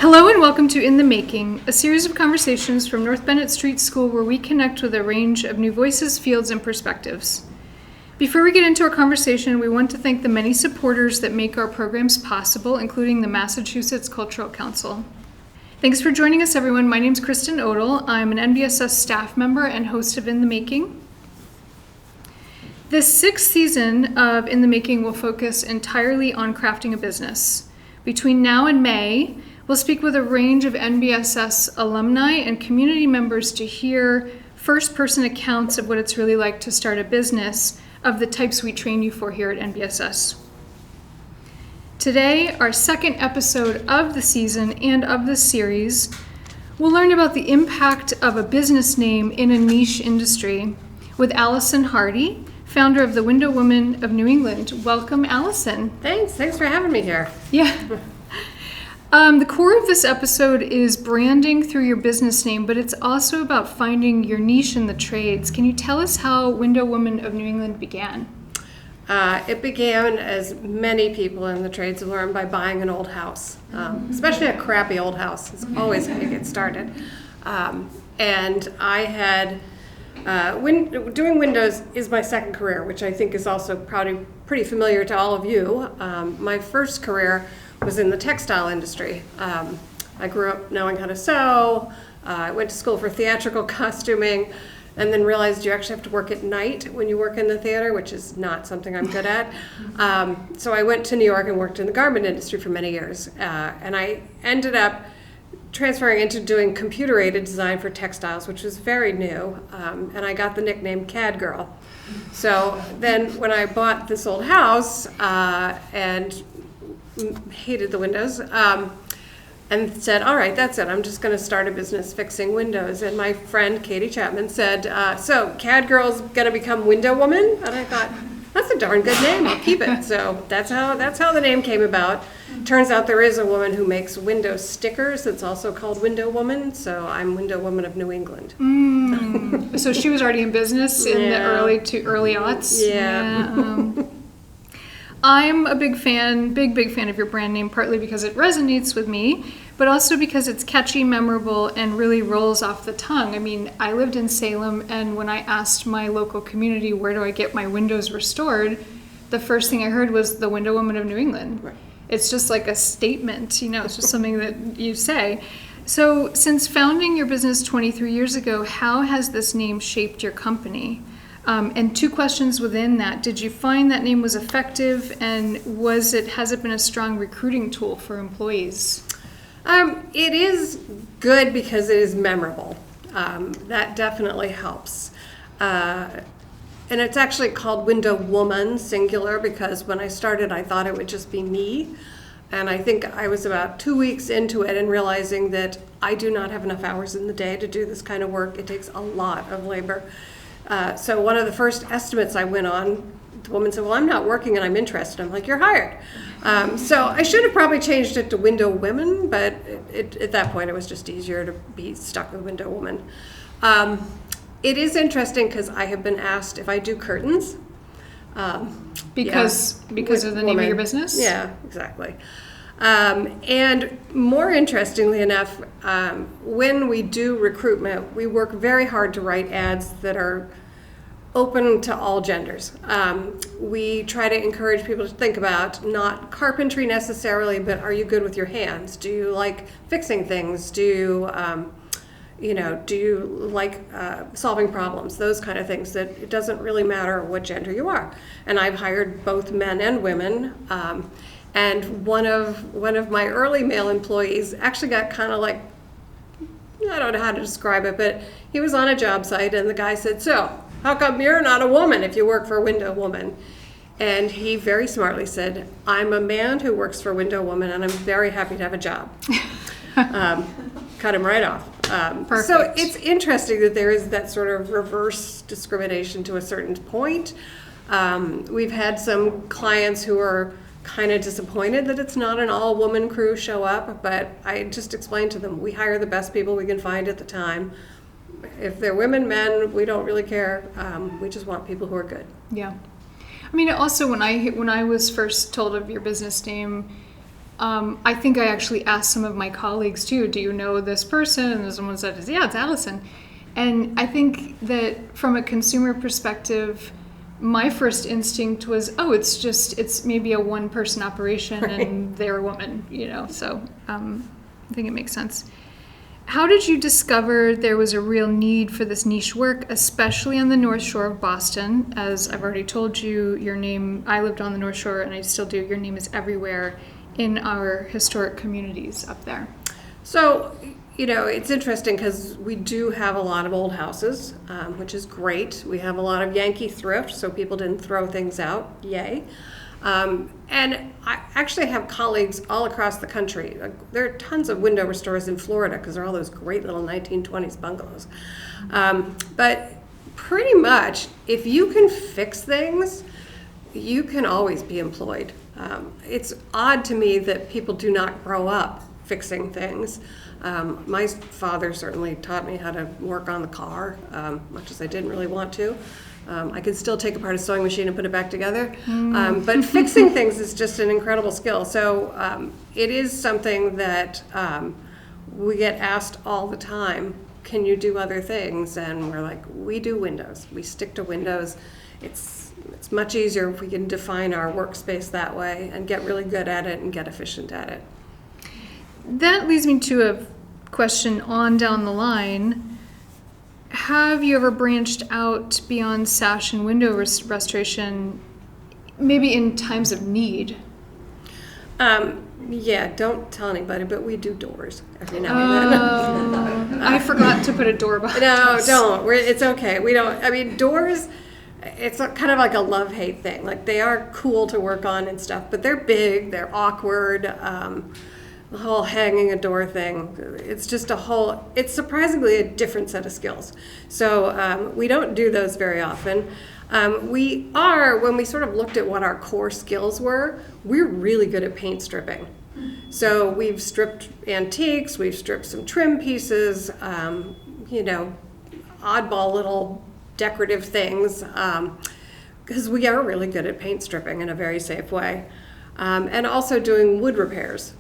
Hello and welcome to In the Making, a series of conversations from North Bennett Street School where we connect with a range of new voices, fields, and perspectives. Before we get into our conversation, we want to thank the many supporters that make our programs possible, including the Massachusetts Cultural Council. Thanks for joining us, everyone. My name is Kristen Odell. I'm an NBSS staff member and host of In the Making. This sixth season of In the Making will focus entirely on crafting a business. Between now and May, we'll speak with a range of NBSS alumni and community members to hear first-person accounts of what it's really like to start a business of the types we train you for here at NBSS. Today, our second episode of the season and of the series, we'll learn about the impact of a business name in a niche industry with Alison Hardy, founder of the Window Woman of New England. Welcome, Alison. Thanks for having me here. Yeah. The core of this episode is branding through your business name, but it's also about finding your niche in the trades. Can you tell us how Window Woman of New England began? It began, as many people in the trades have learned, by buying an old house, especially a crappy old house. It's always how you get started. And I had, doing windows is my second career, which I think is also probably pretty familiar to all of you. My first career was in the textile industry. I grew up knowing how to sew. I went to school for theatrical costuming, and then realized you actually have to work at night when you work in the theater, which is not something I'm good at. So I went to New York and worked in the garment industry for many years. And I ended up transferring into doing computer-aided design for textiles, which was very new. And I got the nickname CAD Girl. So then when I bought this old house and hated the windows, and said, all right, that's it. I'm just going to start a business fixing windows. And my friend Katie Chapman said, so CAD Girl's going to become Window Woman? And I thought, that's a darn good name. I'll keep it. So that's how the name came about. Turns out there is a woman who makes window stickers that's also called Window Woman. So I'm Window Woman of New England. So she was already in business in the early aughts? Yeah. I'm a big fan of your brand name, partly because it resonates with me, but also because it's catchy, memorable, and really rolls off the tongue. I mean, I lived in Salem, and when I asked my local community, where do I get my windows restored, the first thing I heard was the Window Woman of New England. Right. It's just like a statement, it's just something that you say. So since founding your business 23 years ago, how has this name shaped your company? And two questions within that. Did you find that name was effective, and has it been a strong recruiting tool for employees? It is good because it is memorable. That definitely helps. And it's actually called Window Woman, singular, because when I started I thought it would just be me. And I think I was about 2 weeks into it and realizing that I do not have enough hours in the day to do this kind of work. It takes a lot of labor. So one of the first estimates I went on, the woman said, well, I'm not working and I'm interested. I'm like, you're hired. So I should have probably changed it to Window Women, but at that point it was just easier to be stuck with Window Woman. It is interesting because I have been asked if I do curtains. Because of the name of your business? Yeah, exactly. And more interestingly enough, when we do recruitment, we work very hard to write ads that are open to all genders. We try to encourage people to think about not carpentry necessarily, but are you good with your hands? Do you like fixing things? Do you like solving problems? Those kind of things, that it doesn't really matter what gender you are. And I've hired both men and women. And one of my early male employees actually got kind of like, I don't know how to describe it, but he was on a job site and the guy said, so how come you're not a woman if you work for Window Woman? And he very smartly said, I'm a man who works for Window Woman and I'm very happy to have a job. Cut him right off. Perfect. So it's interesting that there is that sort of reverse discrimination to a certain point. We've had some clients who are kind of disappointed that it's not an all-woman crew show up, but I just explained to them, we hire the best people we can find at the time. If they're women, men, we don't really care. We just want people who are good. Yeah. I mean, also when I was first told of your business name, I think I actually asked some of my colleagues too, do you know this person? And someone said, yeah, it's Alison. And I think that from a consumer perspective, my first instinct was, oh, it's maybe a one-person operation and they're a woman, so I think it makes sense. How did you discover there was a real need for this niche work, especially on the North Shore of Boston? As I've already told you, your name, I lived on the North Shore and I still do, your name is everywhere in our historic communities up there. So, it's interesting because we do have a lot of old houses, which is great. We have a lot of Yankee thrift, so people didn't throw things out, yay. And I actually have colleagues all across the country. There are tons of window restorers in Florida because there are all those great little 1920s bungalows. But pretty much, if you can fix things, you can always be employed. It's odd to me that people do not grow up fixing things. My father certainly taught me how to work on the car, much as I didn't really want to. I could still take apart a sewing machine and put it back together. But fixing things is just an incredible skill. So it is something that we get asked all the time, can you do other things? And we're like, we do windows. We stick to windows. It's much easier if we can define our workspace that way and get really good at it and get efficient at it. That leads me to a question on down the line. Have you ever branched out beyond sash and window restoration, maybe in times of need? Yeah, don't tell anybody, but we do doors every now and then. I forgot to put a door behind us. Don't. It's okay. We don't. I mean, doors, it's kind of like a love-hate thing. Like, they are cool to work on and stuff, but they're big, they're awkward. The whole hanging a door thing, it's surprisingly a different set of skills. So we don't do those very often. When we sort of looked at what our core skills were, we're really good at paint stripping. So we've stripped antiques, we've stripped some trim pieces, oddball little decorative things, because we are really good at paint stripping in a very safe way. And also doing wood repairs.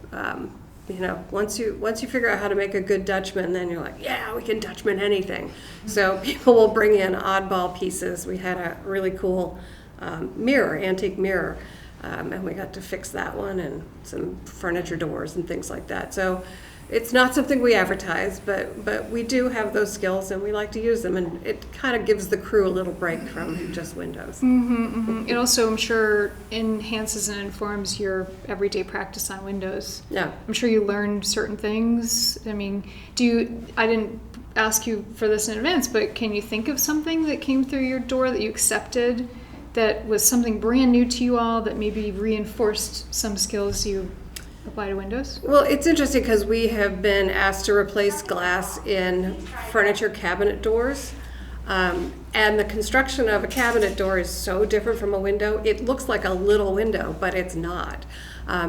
Once you figure out how to make a good Dutchman, then you're like, yeah, we can Dutchman anything. So people will bring in oddball pieces. We had a really cool antique mirror, and we got to fix that one and some furniture doors and things like that. So it's not something we advertise, but we do have those skills and we like to use them, and it kind of gives the crew a little break from just windows. It also, I'm sure, enhances and informs your everyday practice on windows. Yeah. I'm sure you learned certain things. I mean, I didn't ask you for this in advance, but can you think of something that came through your door that you accepted that was something brand new to you all that maybe reinforced some skills you apply to windows? Well, it's interesting because we have been asked to replace glass in furniture cabinet doors. And the construction of a cabinet door is so different from a window. It looks like a little window, but it's not.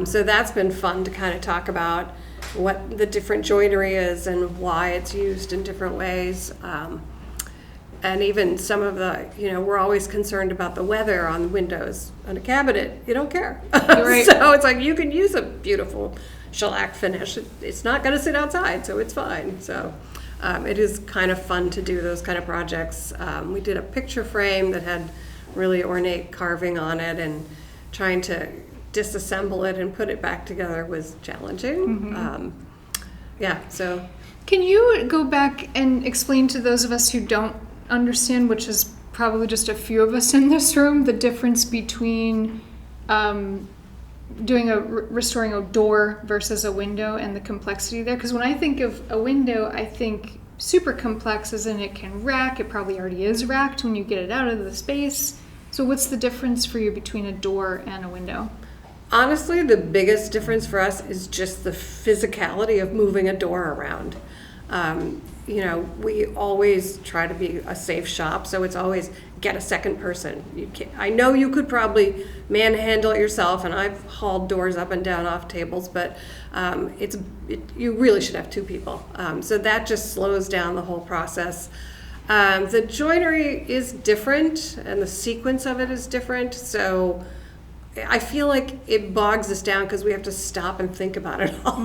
So that's been fun to kind of talk about what the different joinery is and why it's used in different ways. And even some of the, we're always concerned about the weather on the windows. On a cabinet, you don't care. Right. So it's like you can use a beautiful shellac finish. It's not going to sit outside, so it's fine. So it is kind of fun to do those kind of projects. We did a picture frame that had really ornate carving on it, and trying to disassemble it and put it back together was challenging. So. Can you go back and explain to those of us who don't understand, which is probably just a few of us in this room, the difference between restoring a door versus a window and the complexity there? Because when I think of a window, I think super complex, as in it can rack. It probably already is racked when you get it out of the space. So what's the difference for you between a door and a window? Honestly, the biggest difference for us is just the physicality of moving a door around. We always try to be a safe shop, so it's always get a second person. I know you could probably manhandle it yourself, and I've hauled doors up and down off tables, but you really should have two people. So that just slows down the whole process. The joinery is different, and the sequence of it is different. So I feel like it bogs us down because we have to stop and think about it all.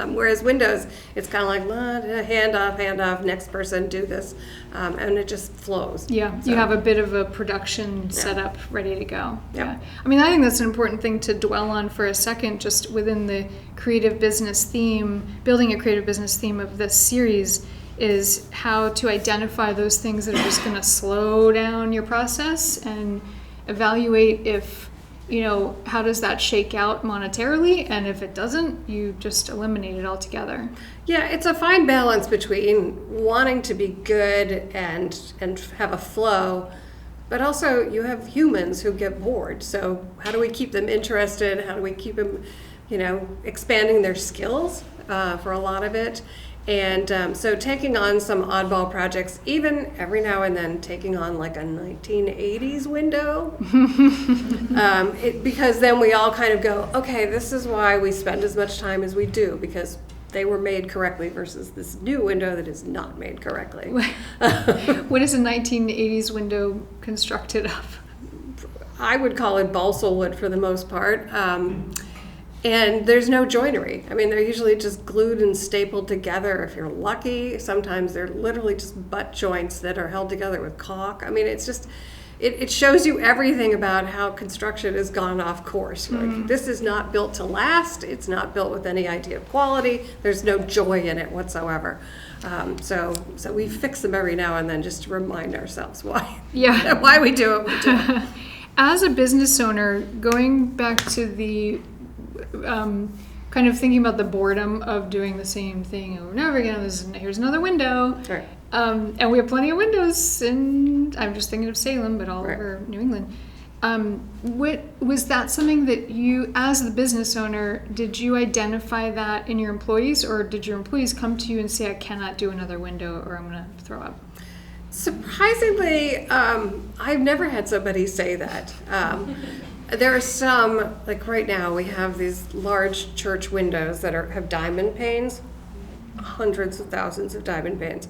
Whereas Windows, it's kind of like hand off, next person, do this, and it just flows. Yeah, So, you have a bit of a production setup ready to go. Yep. Yeah, I mean, I think that's an important thing to dwell on for a second, just within the creative business theme, building a creative business theme of this series, is how to identify those things that are just going to slow down your process and evaluate if, how does that shake out monetarily, and if it doesn't, you just eliminate it altogether. Yeah, it's a fine balance between wanting to be good and have a flow, but also you have humans who get bored. So how do we keep them interested? How do we keep them, expanding their skills for a lot of it? And so taking on some oddball projects, even every now and then taking on like a 1980s window, because then we all kind of go, okay, this is why we spend as much time as we do, because they were made correctly versus this new window that is not made correctly. What is a 1980s window constructed of? I would call it balsa wood for the most part. And there's no joinery. I mean, they're usually just glued and stapled together. If you're lucky, sometimes they're literally just butt joints that are held together with caulk. I mean, it's just, it shows you everything about how construction has gone off course. Like, this is not built to last. It's not built with any idea of quality. There's no joy in it whatsoever. So we fix them every now and then just to remind ourselves why we do what we do. As a business owner, going back to the kind of thinking about the boredom of doing the same thing over and over again. Here's another window. Right. And we have plenty of windows, and I'm just thinking of Salem, but all over New England. Was that something that you, as the business owner, did you identify that in your employees, or did your employees come to you and say, I cannot do another window or I'm going to throw up? Surprisingly, I've never had somebody say that. There are some, like right now, we have these large church windows that have diamond panes, hundreds of thousands of diamond panes.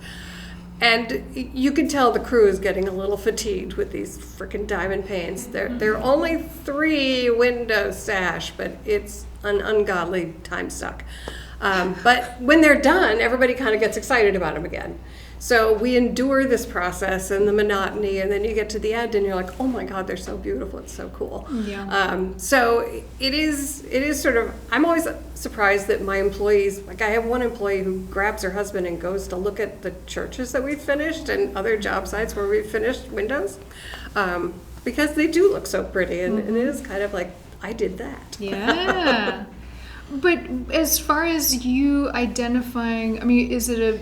And you can tell the crew is getting a little fatigued with these freaking diamond panes. They're only 3 windows sash, but it's an ungodly time suck. But when they're done, everybody kind of gets excited about them again. So we endure this process and the monotony, and then you get to the end and you're like, oh my God, they're so beautiful. It's so cool. Yeah. So it is sort of, I'm always surprised that my employees, like I have one employee who grabs her husband and goes to look at the churches that we've finished and other job sites where we've finished windows, because they do look so pretty, and it is kind of like, I did that. Yeah. But as far as you identifying, I mean, is it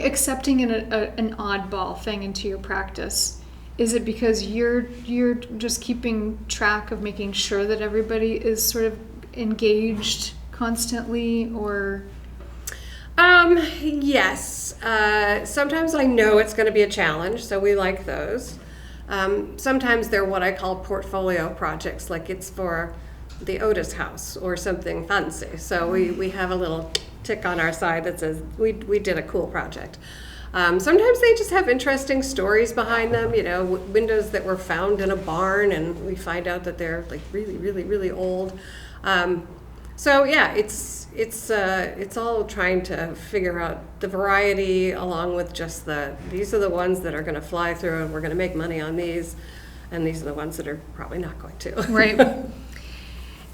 accepting an oddball thing into your practice? Is it because you're just keeping track of making sure that everybody is sort of engaged constantly, or? Yes. Sometimes I know it's going to be a challenge, so we like those. Sometimes they're what I call portfolio projects, like it's for the Otis house or something fancy. So we have a little tick on our side that says we did a cool project. Sometimes they just have interesting stories behind them, windows that were found in a barn and we find out that they're like really, really, really old. So yeah, it's all trying to figure out the variety along with just these are the ones that are going to fly through and we're going to make money on these, and these are the ones that are probably not going to. Right.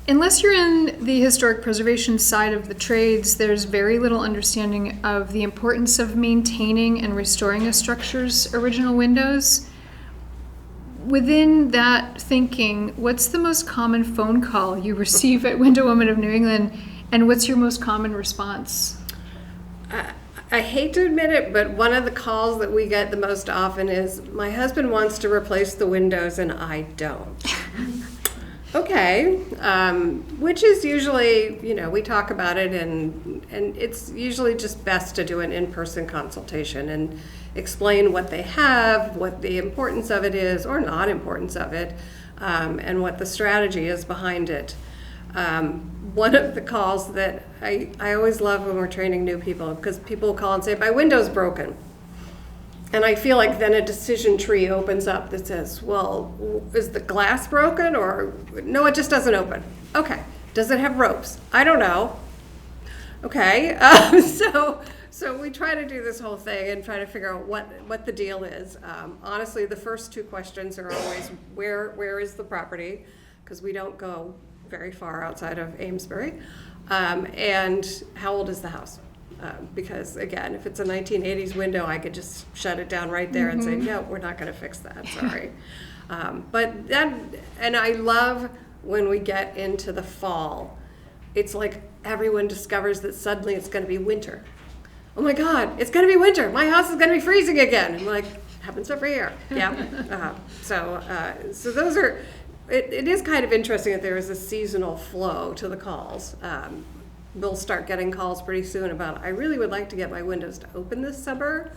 Unless you're in the historic preservation side of the trades, there's very little understanding of the importance of maintaining and restoring a structure's original windows. Within that thinking, what's the most common phone call you receive at Window Woman of New England, and what's your most common response? I hate to admit it, but one of the calls that we get the most often is, my husband wants to replace the windows and I don't. Okay, which is usually, we talk about it, and it's usually just best to do an in-person consultation and explain what they have, what the importance of it is or not importance of it, and what the strategy is behind it. One of the calls that I always love when we're training new people, because people call and say, my window's broken. And I feel like then a decision tree opens up that says, well, is the glass broken, or no, it just doesn't open. Okay. Does it have ropes? I don't know. Okay. So we try to do this whole thing and try to figure out what the deal is. Honestly, the first two questions are always where is the property, because we don't go very far outside of Amesbury, and how old is the house? Because again, if it's a 1980s window, I could just shut it down right there and say, no, we're not going to fix that. Sorry. But that, and I love when we get into the fall. It's like everyone discovers that suddenly it's going to be winter. Oh my God, it's going to be winter. My house is going to be freezing again. I'm like, happens every year. Yeah. So those are. It is kind of interesting that there is a seasonal flow to the calls. We'll start getting calls pretty soon about, I really would like to get my windows to open this summer.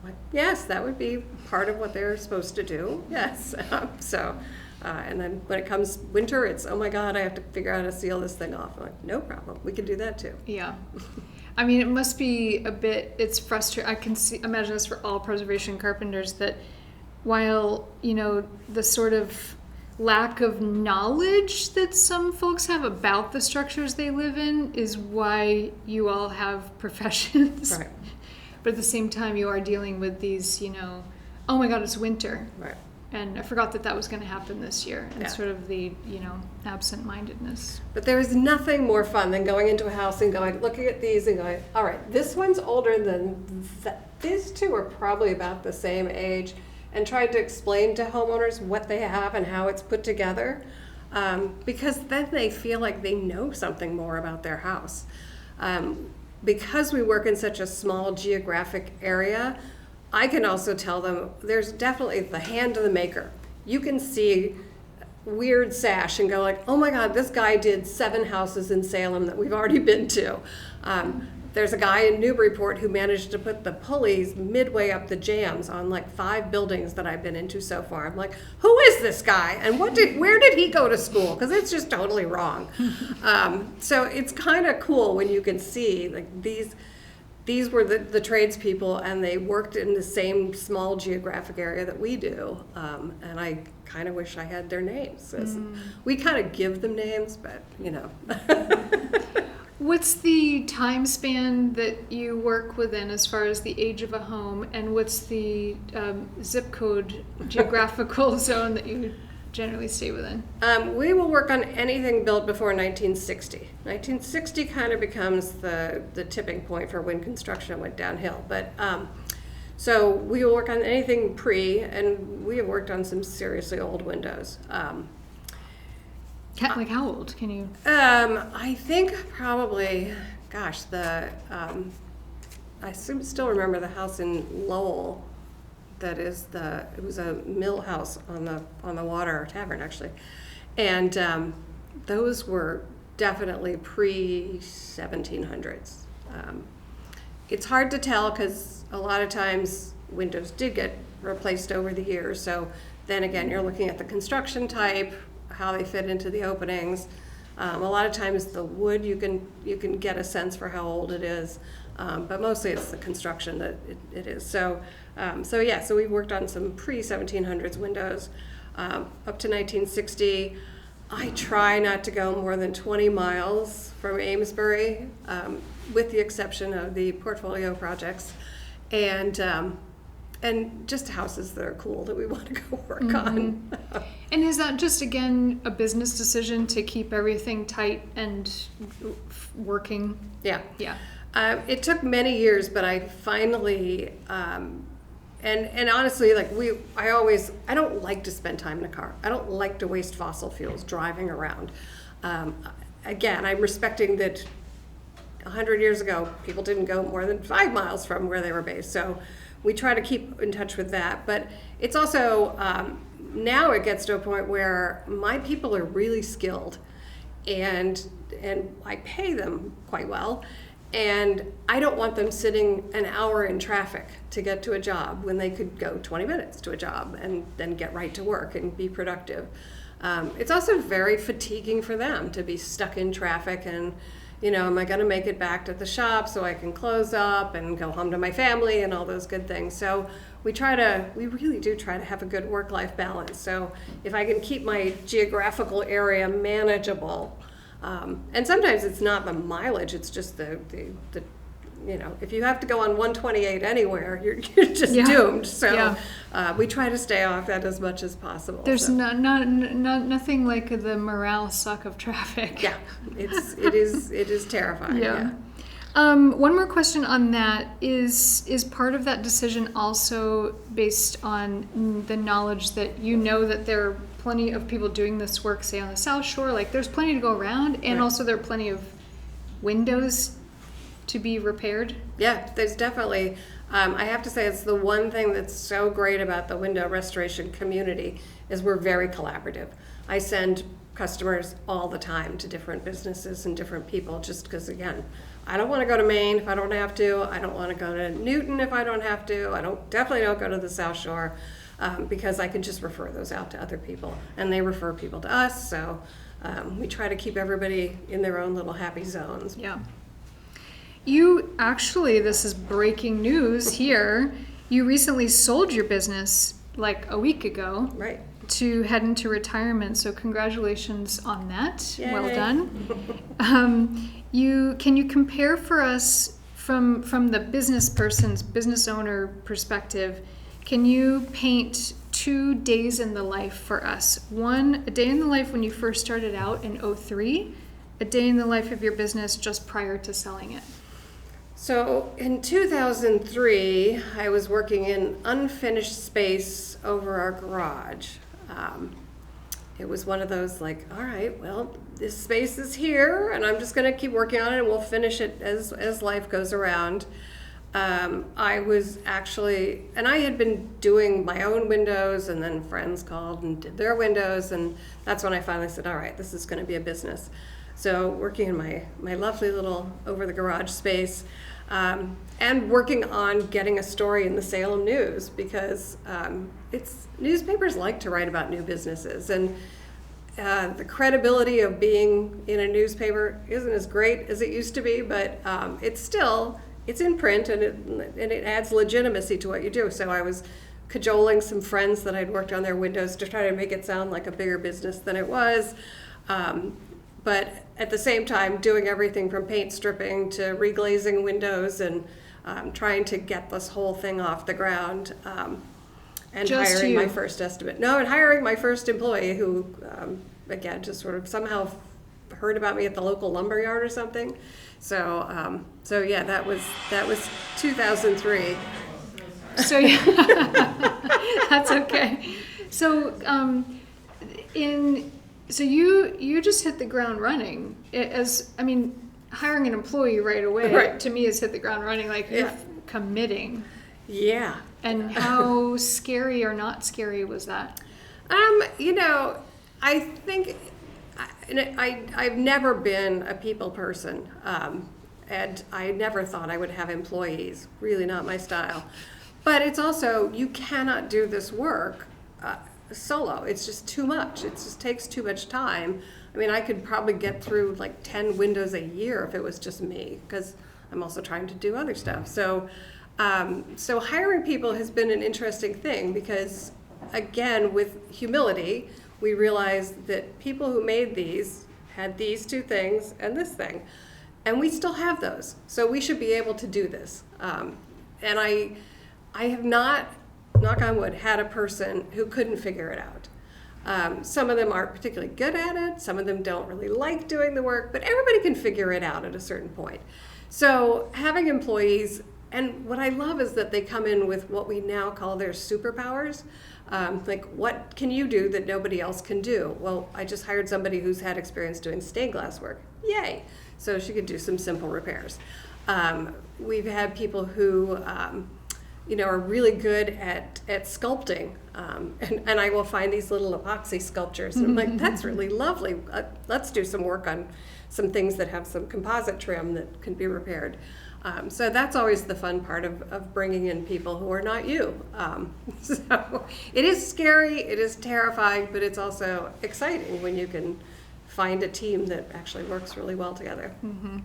I'm like, yes, that would be part of what they're supposed to do. Yes. And then when it comes winter, it's, oh my God, I have to figure out how to seal this thing off. I'm like, no problem. We can do that too. Yeah. I mean, it must be a bit, it's frustrating. I can imagine this for all preservation carpenters, that while, the sort of lack of knowledge that some folks have about the structures they live in is why you all have professions. Right. But at the same time, you are dealing with these, oh my God, it's winter. Right. And I forgot that was going to happen this year. And Yeah. sort of the, absent-mindedness. But there is nothing more fun than going into a house and looking at these and going, all right, this one's older than these two are probably about the same age, and trying to explain to homeowners what they have and how it's put together, because then they feel like they know something more about their house. Because we work in such a small geographic area, I can also tell them there's definitely the hand of the maker. You can see weird sash and go like, oh my God, this guy did 7 houses in Salem that we've already been to. There's a guy in Newburyport who managed to put the pulleys midway up the jams on like 5 buildings that I've been into so far. I'm like, who is this guy? And where did he go to school? Because it's just totally wrong. So it's kind of cool when you can see like these were the tradespeople, and they worked in the same small geographic area that we do. And I kind of wish I had their names. We kind of give them names, but What's the time span that you work within as far as the age of a home, and what's the zip code geographical zone that you generally stay within? We will work on anything built before 1960. 1960 kind of becomes the tipping point for when construction went downhill. But so we will work on anything pre, and we have worked on some seriously old windows. Like how old can you? I think probably, gosh, I still remember the house in Lowell. That is it was a mill house on the water, tavern actually, and those were definitely pre-1700s. It's hard to tell because a lot of times windows did get replaced over the years. So then again, you're looking at the construction type, how they fit into the openings. A lot of times the wood you can get a sense for how old it is, but mostly it's the construction that it is. So we worked on some pre-1700s windows up to 1960. I try not to go more than 20 miles from Amesbury, with the exception of the portfolio projects, and just houses that are cool that we want to go work on. And is that just, again, a business decision to keep everything tight and working? Yeah. Yeah. It took many years, but I finally, and honestly, like I don't like to spend time in a car. I don't like to waste fossil fuels driving around. Again, I'm respecting that 100 years ago, people didn't go more than 5 miles from where they were based. So we try to keep in touch with that. But it's also, now it gets to a point where my people are really skilled, and I pay them quite well. And I don't want them sitting an hour in traffic to get to a job when they could go 20 minutes to a job and then get right to work and be productive. It's also very fatiguing for them to be stuck in traffic and, am I going to make it back to the shop so I can close up and go home to my family and all those good things. So we really do try to have a good work-life balance. So if I can keep my geographical area manageable, and sometimes it's not the mileage, it's just the if you have to go on 128 anywhere, you're just doomed. So we try to stay off that as much as possible. There's nothing like the morale suck of traffic. Yeah, it is terrifying. Yeah. One more question on that is part of that decision also based on the knowledge that that there are plenty of people doing this work, say on the South Shore, like there's plenty to go around, and also there are plenty of windows to be repaired? Yeah, there's definitely, I have to say it's the one thing that's so great about the window restoration community is we're very collaborative. I send customers all the time to different businesses and different people just because, again, I don't want to go to Maine if I don't have to. I don't want to go to Newton if I don't have to. Definitely don't go to the South Shore because I can just refer those out to other people, and they refer people to us. So we try to keep everybody in their own little happy zones. Yeah. You actually, this is breaking news here, you recently sold your business like a week ago. Right. To head into retirement, so congratulations on that. Yay. Well done. Can you compare for us from the business owner perspective, can you paint 2 days in the life for us? One, a day in the life when you first started out in 2003, a day in the life of your business just prior to selling it. So in 2003, I was working in unfinished space over our garage. It was one of those like, all right, well, this space is here, and I'm just going to keep working on it, and we'll finish it as life goes around. I was actually, and I had been doing my own windows, and then friends called and did their windows, and that's when I finally said, all right, this is going to be a business. So working in my lovely little over the garage space, and working on getting a story in the Salem News, because newspapers like to write about new businesses, and the credibility of being in a newspaper isn't as great as it used to be, but it's in print, and it adds legitimacy to what you do. So I was cajoling some friends that I'd worked on their windows to try to make it sound like a bigger business than it was. But at the same time, doing everything from paint stripping to reglazing windows and trying to get this whole thing off the ground, and just hiring you. my first estimate. No, and hiring my first employee who, again, just sort of somehow heard about me at the local lumber yard or something. So yeah, that was 2003. So yeah, that's okay. So So you just hit the ground running. Hiring an employee right away to me is hit the ground running. Like you're committing. Yeah. And how scary or not scary was that? I think I've never been a people person, and I never thought I would have employees. Really not my style. But it's also, you cannot do this work solo. It's just too much. It just takes too much time. I mean, I could probably get through like 10 windows a year if it was just me, because I'm also trying to do other stuff. So hiring people has been an interesting thing because, again, with humility, we realized that people who made these had these two things and this thing, and we still have those. So we should be able to do this. And I have not, knock on wood, had a person who couldn't figure it out. Some of them aren't particularly good at it. Some of them don't really like doing the work, but everybody can figure it out at a certain point. So having employees, and what I love is that they come in with what we now call their superpowers. Like, what can you do that nobody else can do? Well, I just hired somebody who's had experience doing stained glass work. Yay! So she could do some simple repairs. We've had people who are really good at sculpting, and I will find these little epoxy sculptures, and I'm like, that's really lovely. Let's do some work on some things that have some composite trim that can be repaired. So that's always the fun part of bringing in people who are not you. So it is scary, it is terrifying, but it's also exciting when you can find a team that actually works really well together. Mm-hmm.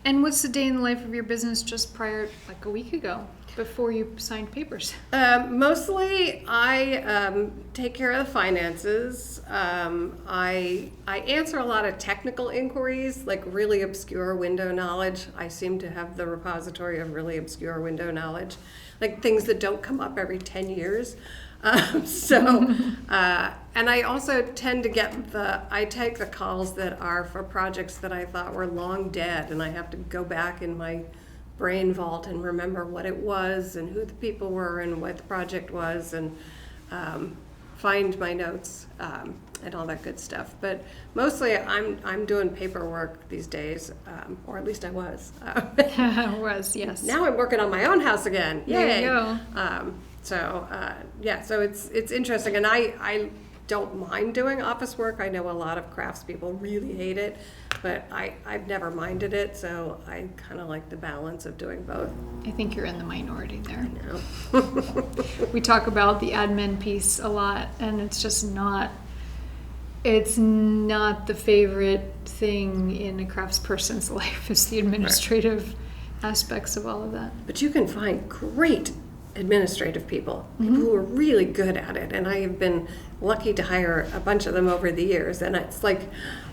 And what's the day in the life of your business just prior, like a week ago, before you signed papers? Mostly, I take care of the finances. I answer a lot of technical inquiries, like really obscure window knowledge. I seem to have the repository of really obscure window knowledge, like things that don't come up every 10 years. And I also tend to I take the calls that are for projects that I thought were long dead, and I have to go back in my brain vault and remember what it was and who the people were and what the project was, and find my notes and all that good stuff. But mostly I'm doing paperwork these days, or at least I was. Yes. Now I'm working on my own house again. Yay! There you go. So it's interesting, and I don't mind doing office work. I know a lot of craftspeople really hate it, but I've never minded it, so I kind of like the balance of doing both. I think you're in the minority there. You know? We talk about the admin piece a lot, and it's just not the favorite thing in a craftsperson's life is the administrative aspects of all of that. But you can find great administrative people who are really good at it, and I have been lucky to hire a bunch of them over the years. And it's like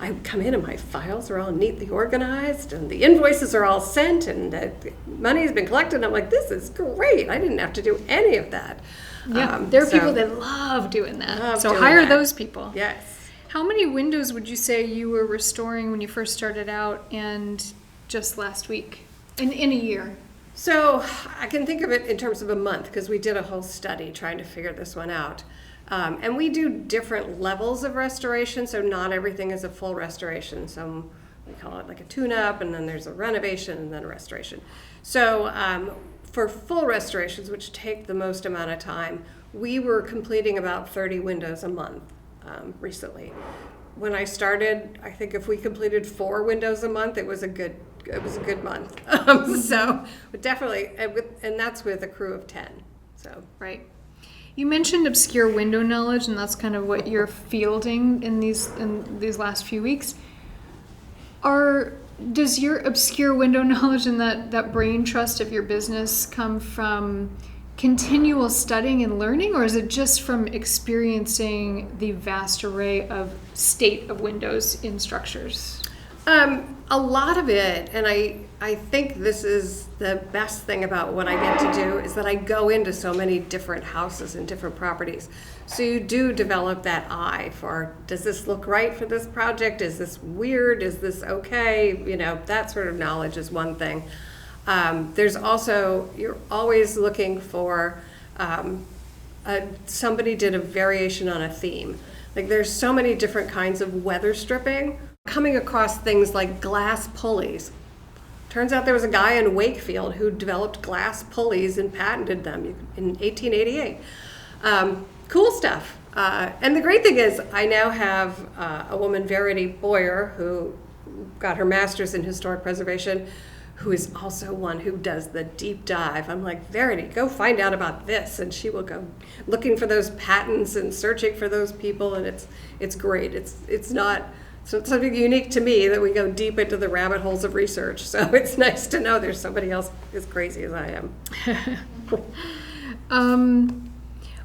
I come in and my files are all neatly organized and the invoices are all sent and the money has been collected. I'm like, this is great. I didn't have to do any of that. Yeah, there are people that love doing that. So hire those people. Yes. How many windows would you say you were restoring when you first started out and just last week in a year? So I can think of it in terms of a month because we did a whole study trying to figure this one out. And we do different levels of restoration, so not everything is a full restoration. Some, we call it like a tune-up, and then there's a renovation, and then a restoration. So for full restorations, which take the most amount of time, we were completing about 30 windows a month recently. When I started, I think if we completed 4 windows a month, it was a good month. So definitely, and that's with a crew of 10. So right. You mentioned obscure window knowledge, and that's kind of what you're fielding in these last few weeks. Does your obscure window knowledge and that brain trust of your business come from continual studying and learning, or is it just from experiencing the vast array of state of windows in structures? A lot of it, and I think this is the best thing about what I get to do, is that I go into so many different houses and different properties. So you do develop that eye for, does this look right for this project? Is this weird? Is this okay? You know, that sort of knowledge is one thing. There's also, you're always looking for, somebody did a variation on a theme. Like there's so many different kinds of weather stripping. Coming across things like glass pulleys. Turns out there was a guy in Wakefield who developed glass pulleys and patented them in 1888. Cool stuff. And the great thing is I now have a woman, Verity Boyer, who got her master's in historic preservation, who is also one who does the deep dive. I'm like, Verity, go find out about this. And she will go looking for those patents and searching for those people. And it's great. It's not something unique to me that we go deep into the rabbit holes of research. So it's nice to know there's somebody else as crazy as I am.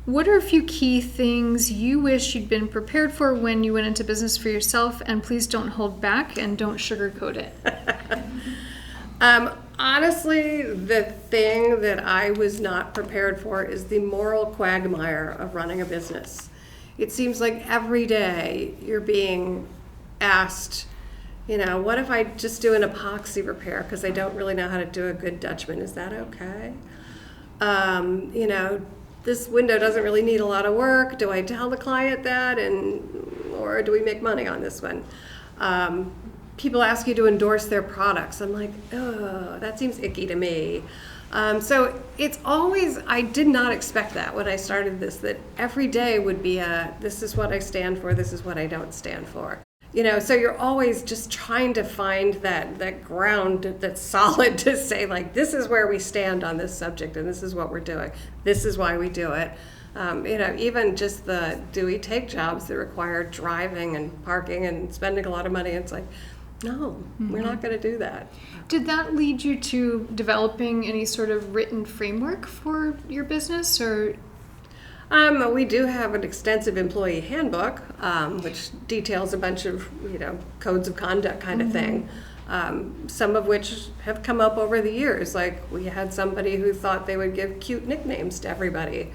What are a few key things you wish you'd been prepared for when you went into business for yourself? And please don't hold back and don't sugarcoat it. Honestly, the thing that I was not prepared for is the moral quagmire of running a business. It seems like every day you're being asked, you know, what if I just do an epoxy repair because I don't really know how to do a good Dutchman? Is that okay? You know, this window doesn't really need a lot of work. Do I tell the client that, or do we make money on this one? People ask you to endorse their products. I'm like, oh, that seems icky to me. So it's always, I did not expect that when I started this, that every day would be this is what I stand for, this is what I don't stand for. You know, so you're always just trying to find that ground that's solid to say, like, this is where we stand on this subject and this is what we're doing. This is why we do it. You know, even just do we take jobs that require driving and parking and spending a lot of money? It's like, No, we're not going to do that. Did that lead you to developing any sort of written framework for your business, or? We do have an extensive employee handbook, which details a bunch of, codes of conduct kind of thing. Some of which have come up over the years. Like we had somebody who thought they would give cute nicknames to everybody.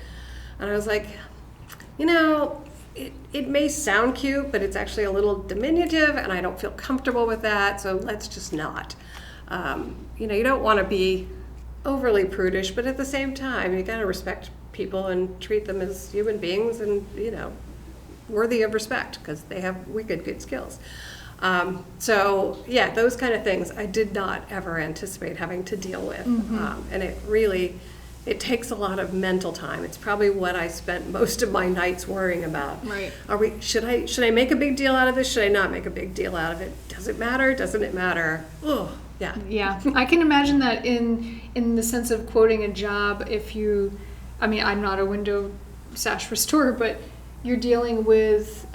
And I was like, it may sound cute, but it's actually a little diminutive and I don't feel comfortable with that, so let's just not. You don't want to be overly prudish, but at the same time, you got to respect people and treat them as human beings and, worthy of respect because they have wicked good skills. So yeah, those kind of things I did not ever anticipate having to deal with. And it takes a lot of mental time. It's probably what I spent most of my nights worrying about. Right. Should I make a big deal out of this? Should I not make a big deal out of it? Does it matter? Doesn't it matter? Oh, yeah. Yeah. I can imagine that in the sense of quoting a job, I'm not a window sash restorer, but you're dealing with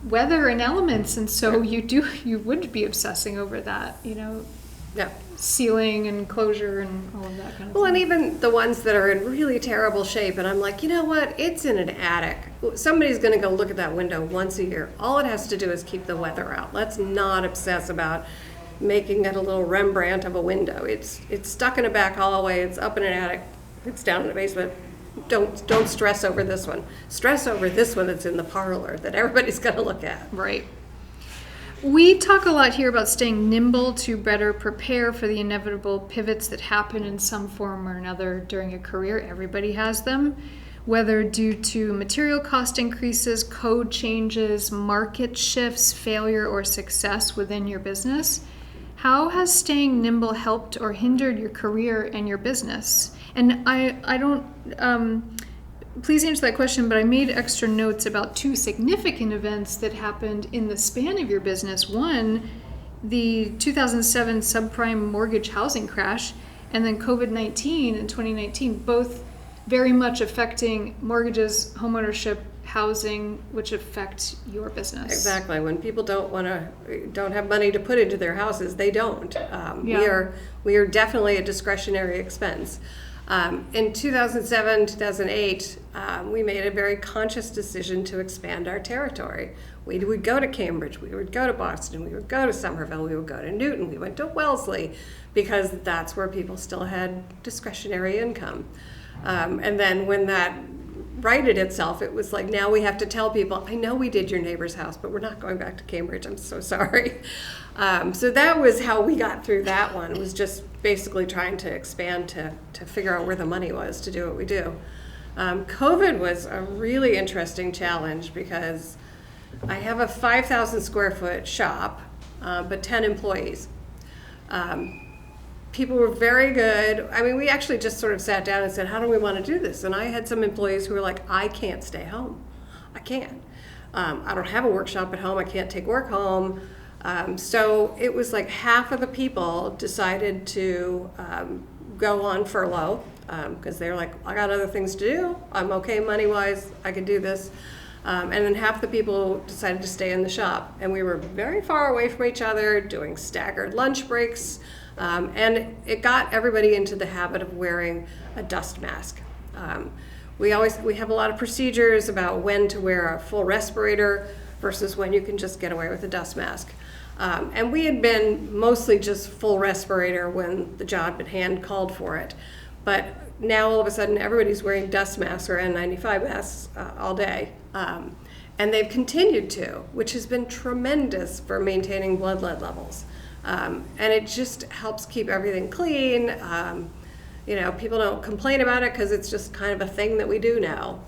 weather and elements, and so you would be obsessing over that, Yeah. sealing and closure and all of that kind of Well, thing. and even the ones that are in really terrible shape, and I'm like, you know what? It's in an attic. Somebody's going to go look at that window once a year. All it has to do is keep the weather out. Let's not obsess about making it a little Rembrandt of a window. It's stuck in a back hallway. It's up in an attic. It's down in the basement. Don't stress over this one. Stress over this one that's in the parlor that everybody's going to look at. Right. We talk a lot here about staying nimble to better prepare for the inevitable pivots that happen in some form or another during a career. Everybody has them, whether due to material cost increases, code changes, market shifts, failure, or success within your business. How has staying nimble helped or hindered your career and your business? And I don't, please answer that question, but I made extra notes about two significant events that happened in the span of your business. One, the 2007 subprime mortgage housing crash, and then COVID-19 in 2019, both very much affecting mortgages, homeownership, housing, which affect your business. Exactly. When people don't have money to put into their houses, they don't. We are definitely a discretionary expense. In 2007, 2008, we made a very conscious decision to expand our territory. We would go to Cambridge, we would go to Boston, we would go to Somerville, we would go to Newton, we went to Wellesley, because that's where people still had discretionary income. And then when that righted itself, it was like, now we have to tell people, I know we did your neighbor's house, but we're not going back to Cambridge, I'm so sorry. So that was how we got through that one, was just basically trying to expand to figure out where the money was to do what we do. COVID was a really interesting challenge because I have a 5,000 square foot shop, but 10 employees. People were very good. I mean, we actually just sort of sat down and said, how do we want to do this? And I had some employees who were like, I can't stay home. I can't. I don't have a workshop at home. I can't take work home. So it was like half of the people decided to go on furlough because they were like, I got other things to do. I'm okay money-wise. I can do this. And then half the people decided to stay in the shop. And we were very far away from each other, doing staggered lunch breaks. And it got everybody into the habit of wearing a dust mask. We have a lot of procedures about when to wear a full respirator versus when you can just get away with a dust mask. And we had been mostly just full respirator when the job at hand called for it. But now all of a sudden everybody's wearing dust masks or N95 masks all day. And they've continued to, which has been tremendous for maintaining blood lead levels. And it just helps keep everything clean. People don't complain about it because it's just kind of a thing that we do now.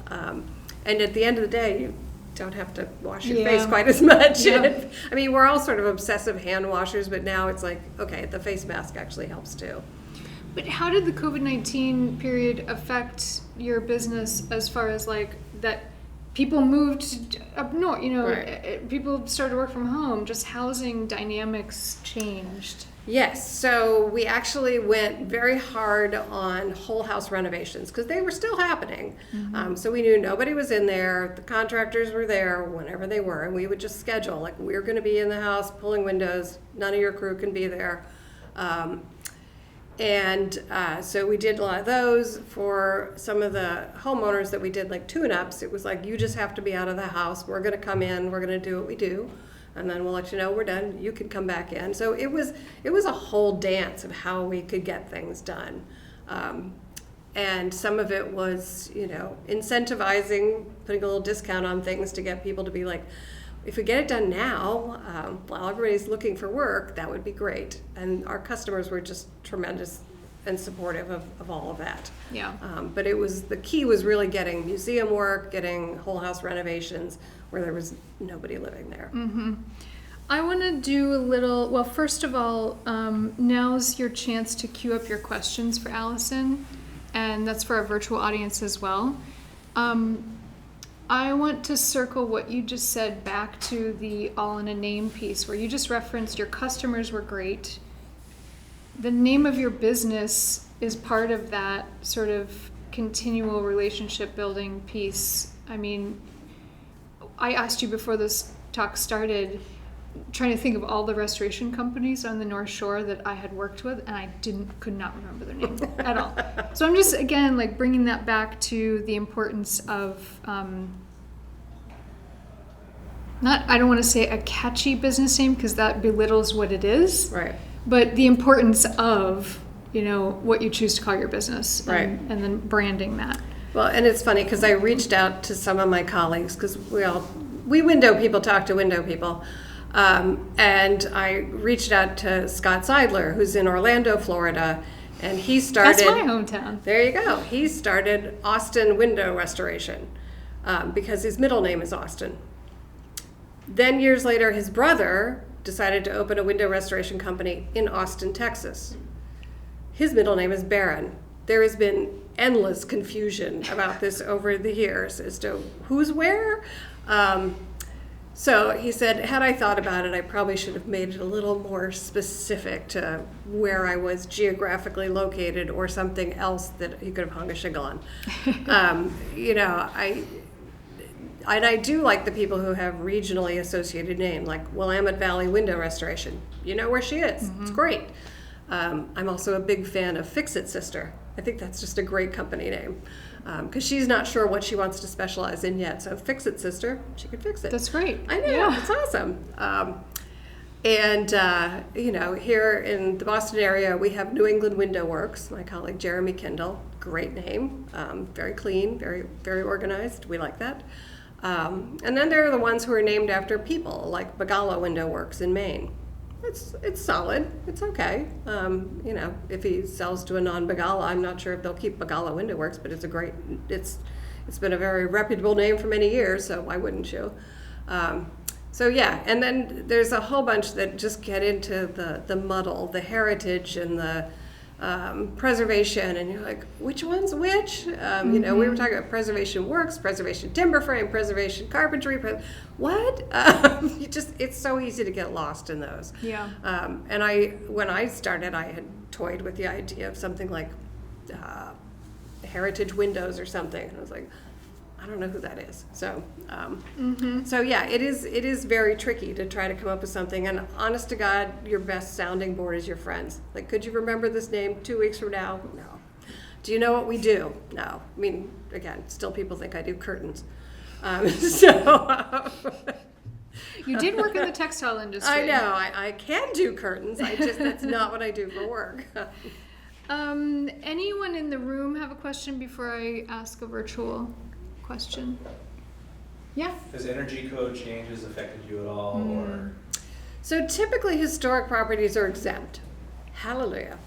And at the end of the day, you don't have to wash your face quite as much. Yeah. I mean, we're all sort of obsessive hand washers, but now it's like, okay, the face mask actually helps too. But how did the COVID-19 period affect your business as far as like that people moved up north, Right. people started to work from home, just housing dynamics changed. Yes, so we actually went very hard on whole house renovations because they were still happening. So we knew nobody was in there, the contractors were there whenever they were, and we would just schedule, like, we're going to be in the house pulling windows, none of your crew can be there. So we did a lot of those. For some of the homeowners that we did like tune-ups, it was like, you just have to be out of the house, we're going to come in, we're going to do what we do, and then we'll let you know we're done, you can come back in. So it was a whole dance of how we could get things done. And some of it was, incentivizing, putting a little discount on things to get people to be like, if we get it done now, while everybody's looking for work, that would be great. And our customers were just tremendous and supportive of all of that. Yeah. But the key was really getting museum work, getting whole house renovations where there was nobody living there. Mm-hmm. I want to do a little, well, first of all, now's your chance to queue up your questions for Alison, and that's for our virtual audience as well. I want to circle what you just said back to the all in a name piece, where you just referenced your customers were great. The name of your business is part of that sort of continual relationship building piece. I mean, I asked you before this talk started, trying to think of all the restoration companies on the North Shore that I had worked with, and I could not remember their name at all. So I'm just, again, like bringing that back to the importance of, I don't want to say a catchy business name because that belittles what it is. Right. But the importance of, what you choose to call your business. Right. And then branding that. Well, and it's funny because I reached out to some of my colleagues because we window people talk to window people. And I reached out to Scott Seidler, who's in Orlando, Florida, and he started... That's my hometown. There you go. He started Austin Window Restoration because his middle name is Austin. Then years later, his brother decided to open a window restoration company in Austin, Texas. His middle name is Barron. There has been endless confusion about this over the years as to who's where. So he said, had I thought about it, I probably should have made it a little more specific to where I was geographically located or something else that he could have hung a shingle on. I do like the people who have regionally associated names, like Willamette Valley Window Restoration. You know where she is. Mm-hmm. It's great. I'm also a big fan of Fix-It Sister. I think that's just a great company name because she's not sure what she wants to specialize in yet. So Fix-It Sister, she can fix it. That's great. I know, yeah. It's awesome. Here in the Boston area, we have New England Window Works. My colleague Jeremy Kendall, great name, very clean, very, very organized. We like that. And then there are the ones who are named after people, like Bagala Window Works in Maine. It's solid. It's okay. If he sells to a non-Bagala, I'm not sure if they'll keep Bagala Window Works, but it's been a very reputable name for many years, so why wouldn't you? And then there's a whole bunch that just get into the muddle, the heritage and the preservation, and you're like, which one's which? We were talking about preservation works, preservation timber frame, preservation carpentry. What? It's so easy to get lost in those. Yeah. When I started, I had toyed with the idea of something like heritage windows or something, and I was like, I don't know who that is. So, it is very tricky to try to come up with something. And honest to God, your best sounding board is your friends. Like, could you remember this name 2 weeks from now? No. Do you know what we do? No. I mean, again, still people think I do curtains. You did work in the textile industry. I know. I can do curtains. That's not what I do for work. Anyone in the room have a question before I ask a virtual question? Yeah. Has energy code changes affected you at all? Or So typically historic properties are exempt. Hallelujah.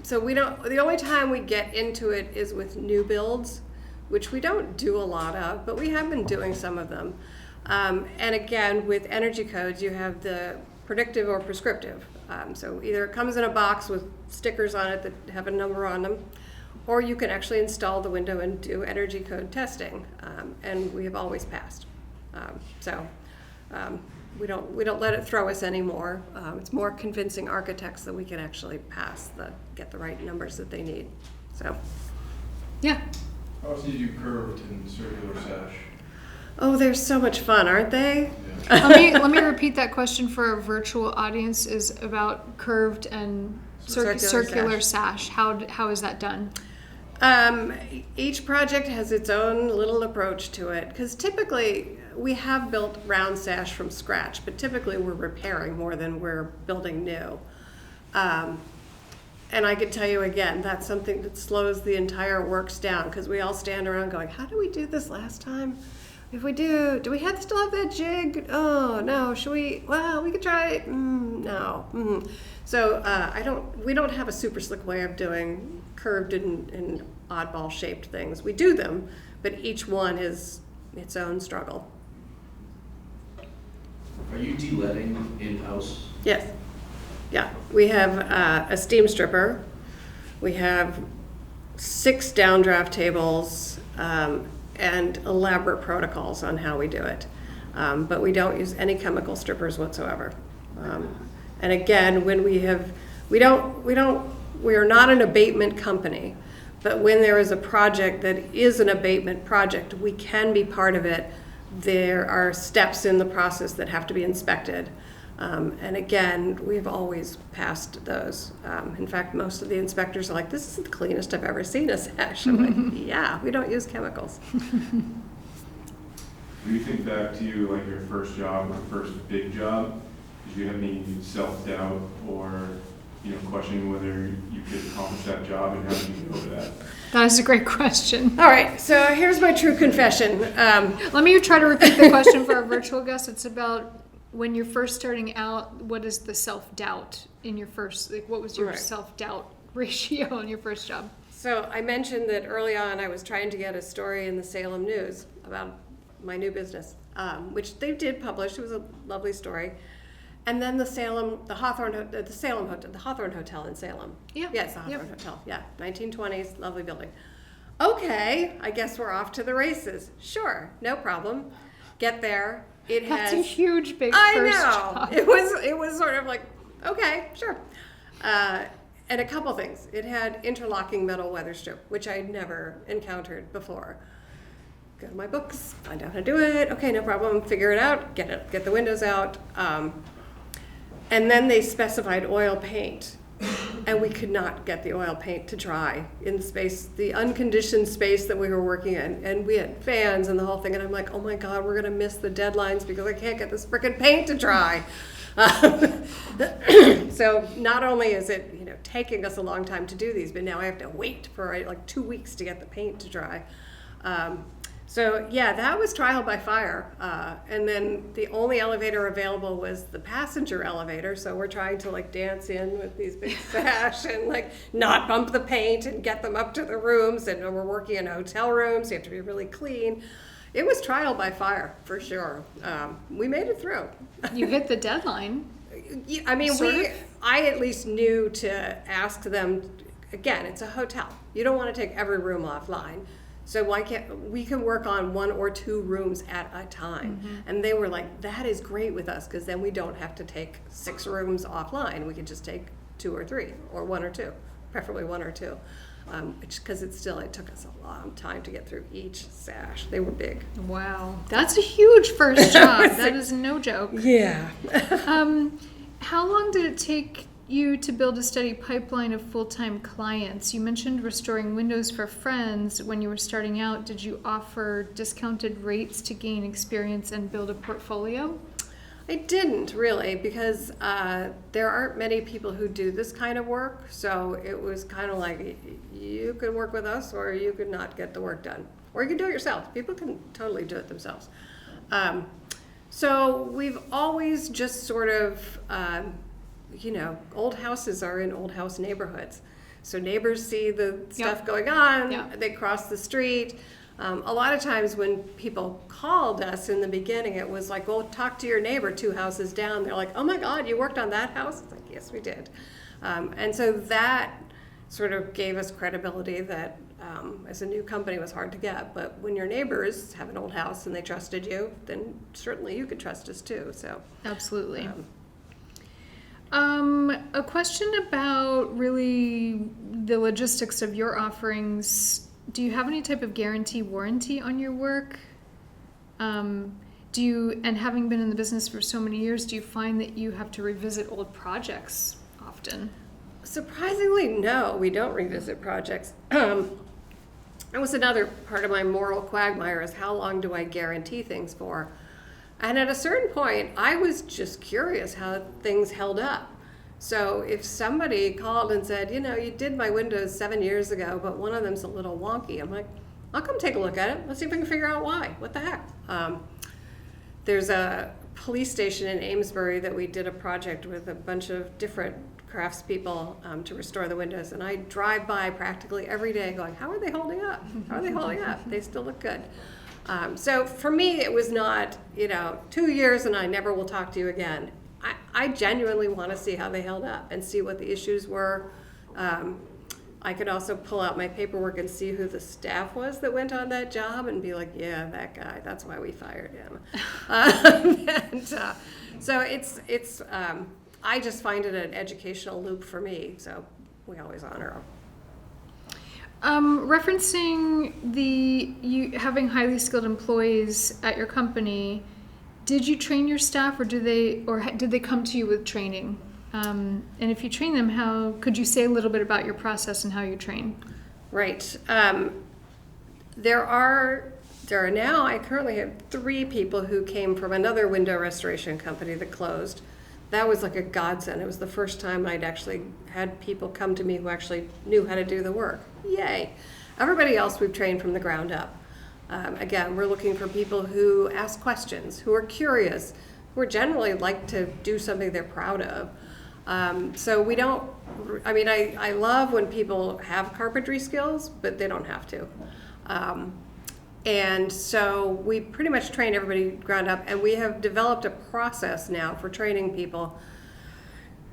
So the only time we get into it is with new builds, which we don't do a lot of, but we have been doing some of them. And again, with energy codes, you have the predictive or prescriptive. So either it comes in a box with stickers on it that have a number on them, or you can actually install the window and do energy code testing, and we have always passed. We don't let it throw us anymore. It's more convincing architects that we can actually get the right numbers that they need. So, Yeah. How else do you do curved and circular sash? oh, they're so much fun, aren't they? Yeah. Let me repeat that question for our virtual audience is about curved and circular sash. How is that done? Each project has its own little approach to it, because typically we have built round sash from scratch, but typically we're repairing more than we're building new. And I could tell you again, that's something that slows the entire works down, because we all stand around going, how did we do this last time? If we do we still have that jig? Oh, no, should we? Well, we could try it. No. So we don't have a super slick way of doing curved and oddball shaped things. We do them, but each one is its own struggle. Are you de-leading in-house? Yes. Yeah. We have a steam stripper. We have 6 downdraft tables and elaborate protocols on how we do it. But we don't use any chemical strippers whatsoever. And again, when we are not an abatement company, but when there is a project that is an abatement project, we can be part of it. There are steps in the process that have to be inspected. And again, we've always passed those. In fact, most of the inspectors are like, this is the cleanest I've ever seen a sash. I'm like, yeah, we don't use chemicals. Do you think back to like your first job or first big job? Did you have any self-doubt or questioning whether you could accomplish that job, and how did you get over that? That is a great question. All right, so here's my true confession. Let me try to repeat the question for our virtual guests. It's about when you're first starting out, what is the self-doubt in your first, what was your Right. self-doubt ratio in your first job? So I mentioned that early on I was trying to get a story in the Salem News about my new business, which they did publish. It was a lovely story. And then the Hawthorne Hotel in Salem. Yeah. Yes, the Hawthorne Yep. Hotel. Yeah, 1920s, lovely building. Okay, I guess we're off to the races. Sure, no problem. Get there. It That's a has. huge, big I first know. job. It was sort of like, okay, sure. And a couple things. It had interlocking metal weather strip, which I'd never encountered before. Go to my books, find out how to do it. Okay, no problem. Figure it out. Get the windows out. And then they specified oil paint, and we could not get the oil paint to dry in the unconditioned space that we were working in. And we had fans and the whole thing, and I'm like, oh my God, we're gonna miss the deadlines because I can't get this frickin' paint to dry. So not only is it taking us a long time to do these, but now I have to wait for like 2 weeks to get the paint to dry. So yeah, that was trial by fire. And then the only elevator available was the passenger elevator. So we're trying to like dance in with these big sash and like not bump the paint and get them up to the rooms. And we're working in hotel rooms, so you have to be really clean. It was trial by fire for sure. We made it through. You hit the deadline. I mean, Sort of. I at least knew to ask them, again, it's a hotel. You don't want to take every room offline. So why can't we can work on 1 or 2 rooms at a time? Mm-hmm. And they were like, that is great with us, because then we don't have to take 6 rooms offline. We could just take 2 or 3 or 1 or 2, preferably 1 or 2. Because it took us a long time to get through each sash. They were big. Wow. That's a huge first job. That is no joke. Yeah. How long did it take you to build a steady pipeline of full-time clients? You mentioned restoring windows for friends when you were starting out. Did you offer discounted rates to gain experience and build a portfolio? I didn't really, because there aren't many people who do this kind of work. So it was kind of like, you could work with us or you could not get the work done. Or you can do it yourself. People can totally do it themselves. So we've always just sort of, old houses are in old house neighborhoods. So neighbors see the stuff going on, they cross the street. A lot of times when people called us in the beginning, it was like, well, talk to your neighbor 2 houses down. They're like, oh my God, you worked on that house? It's like, yes, we did. And so that sort of gave us credibility that as a new company was hard to get. But when your neighbors have an old house and they trusted you, then certainly you could trust us too. So Absolutely. A question about really the logistics of your offerings. Do you have any type of guarantee warranty on your work? And having been in the business for so many years, do you find that you have to revisit old projects often? surprisingly, no, we don't revisit projects. That was another part of my moral quagmire, is how long do I guarantee things for? And at a certain point, I was just curious how things held up. So if somebody called and said, you did my windows 7 years ago, but one of them's a little wonky, I'm like, I'll come take a look at it. Let's see if we can figure out why. What the heck? There's a police station in Amesbury that we did a project with a bunch of different craftspeople to restore the windows, and I drive by practically every day going, how are they holding up? How are they holding up? They still look good. So for me, it was not, 2 years and I never will talk to you again. I genuinely want to see how they held up and see what the issues were. I could also pull out my paperwork and see who the staff was that went on that job and be like, yeah, that guy, that's why we fired him. So it's I just find it an educational loop for me, so we always honor them. Referencing you having highly skilled employees at your company, did you train your staff, or did they come to you with training? And if you train them, how could you say a little bit about your process and how you train? Right. There are now, I currently have 3 people who came from another window restoration company that closed. That was like a godsend. It was the first time I'd actually had people come to me who actually knew how to do the work. Yay. Everybody else we've trained from the ground up. Again, we're looking for people who ask questions, who are curious, who are generally like to do something they're proud of. So we don't, I love when people have carpentry skills, but they don't have to. And so we pretty much train everybody ground up, and we have developed a process now for training people.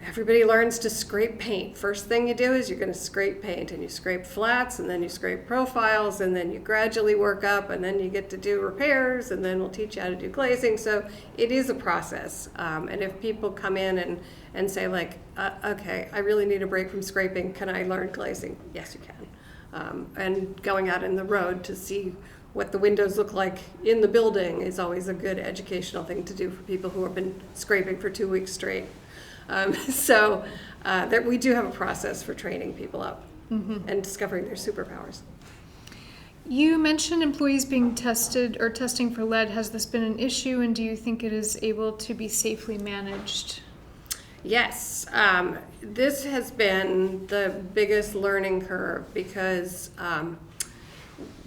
Everybody learns to scrape paint. First thing you do is you're going to scrape paint, and you scrape flats, and then you scrape profiles, and then you gradually work up, and then you get to do repairs, and then we'll teach you how to do glazing. So it is a process. And if people come in and say like, okay, I really need a break from scraping, can I learn glazing? Yes, you can. And going out in the road to see what the windows look like in the building is always a good educational thing to do for people who have been scraping for 2 weeks straight. So that we do have a process for training people up and discovering their superpowers. You mentioned employees being tested or testing for lead. Has this been an issue, and do you think it is able to be safely managed? Yes, this has been the biggest learning curve because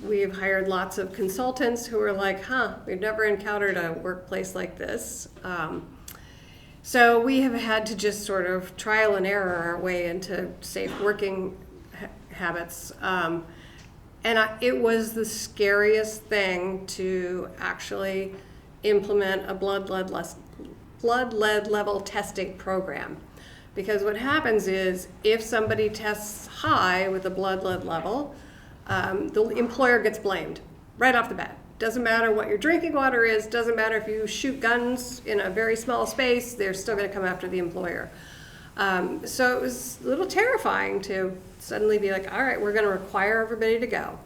we've hired lots of consultants who are like, we've never encountered a workplace like this. So we have had to just sort of trial and error our way into safe working habits. It was the scariest thing to actually implement a blood lead level testing program. Because what happens is if somebody tests high with a blood lead level, the employer gets blamed right off the bat. Doesn't matter what your drinking water is, doesn't matter if you shoot guns in a very small space, they're still going to come after the employer. So it was a little terrifying to suddenly be like, all right, we're going to require everybody to go.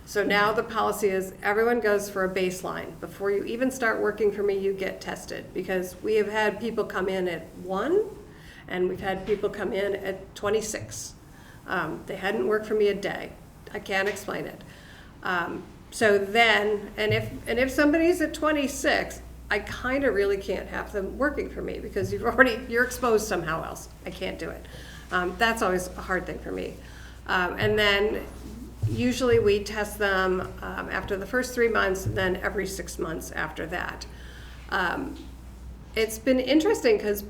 So now the policy is everyone goes for a baseline. Before you even start working for me, you get tested, because we have had people come in at 1 and we've had people come in at 26. They hadn't worked for me a day. I can't explain it. So then, and if somebody's at 26, I kind of really can't have them working for me because you're exposed somehow else. I can't do it. That's always a hard thing for me. And then usually we test them after the first 3 months, and then every 6 months after that. It's been interesting because